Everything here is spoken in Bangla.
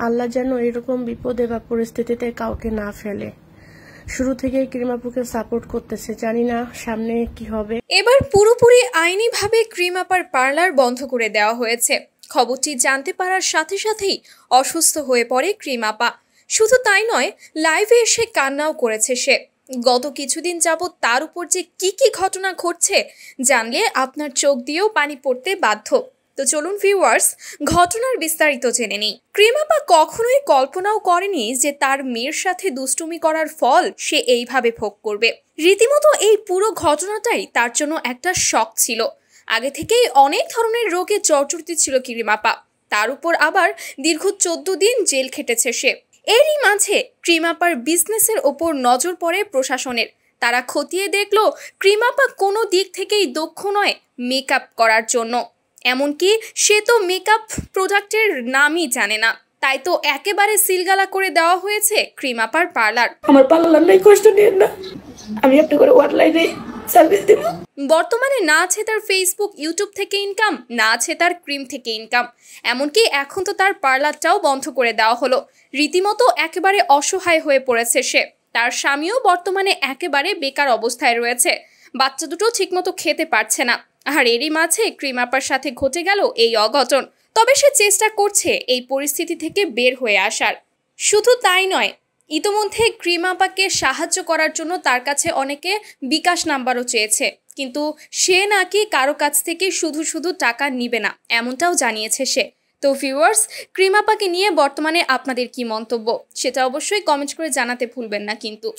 আল্লাহ যেন এরকম বিপদে বা পরিস্থিতিতে কাউকে না ফেলে। শুরু থেকেই ক্রিম আপুকে সাপোর্ট করতেছে, জানি না সামনে কি হবে। এবার পুরোপুরি আইনিভাবে ক্রিম আপার পার্লার বন্ধ করে দেওয়া হয়েছে। খবরটি জানতে পারার সাথে সাথেই অসুস্থ হয়ে পড়ে ক্রিম আপা। শুধু তাই নয়, লাইভে এসে কান্নাও করেছে সে। গত কিছুদিন যাবৎ তার উপর যে কি ঘটনা ঘটছে জানলে আপনার চোখ দিয়েও পানি পড়তে বাধ্য। তো চলুন ভিউয়ার্স, ঘটনার বিস্তারিত জেনে নিই। ক্রিম আপা কখনোই কল্পনাও করেনি যে তার মেয়ের সাথে দুষ্টুমি করার ফল সে এইভাবে ভোগ করবে। রীতিমতো এই পুরো ঘটনাটাই তার জন্য একটা শক ছিল। আগে থেকেই অনেক ধরনের রোগে জর্জরিত ছিল ক্রিম আপা, তার উপর আবার দীর্ঘ 14 দিন জেল খেটেছে সে। এরই মাঝে ক্রিম আপার বিজনেসের ওপর নজর পড়ে প্রশাসনের। তারা খতিয়ে দেখলো ক্রিম আপা কোনো দিক থেকেই দক্ষ নয় মেকআপ করার জন্য। এমনকি সে তো মেকআপ প্রোডাক্টের নামই জানে না। তাই তো একেবারে সিলগালা করে দেওয়া হয়েছে ক্রিম আপার পার্লার। আমার পার্লার নাই, কষ্ট নিয়েন না, আমি আপনাকে অনলাইনে সার্ভিস দেব। বর্তমানে না আছে তার ফেসবুক ইউটিউব থেকে ইনকাম, না আছে তার ক্রিম থেকে ইনকাম। এমনকি এখন তো তার পার্লারটাও বন্ধ করে দেওয়া হলো। রীতিমতো একেবারে অসহায় হয়ে পড়েছে সে। তার স্বামীও বর্তমানে একেবারে বেকার অবস্থায় রয়েছে। বাচ্চা দুটো ঠিকমতো খেতে পারছে না। আর এরই মাঝে ক্রিম আপার সাথে ঘটে গেল এই অঘটন। তবে সে চেষ্টা করছে এই পরিস্থিতি থেকে বের হয়ে আসার। শুধু তাই নয়, ইতোমধ্যে ক্রিম আপাকে সাহায্য করার জন্য তার কাছে অনেকে বিকাশ নাম্বারও চেয়েছে, কিন্তু সে নাকি কারো কাছ থেকে শুধু টাকা নিবে না, এমনটাও জানিয়েছে সে। তো ভিউয়ার্স, ক্রিম আপাকে নিয়ে বর্তমানে আপনাদের কি মন্তব্য সেটা অবশ্যই কমেন্ট করে জানাতে ভুলবেন না কিন্তু।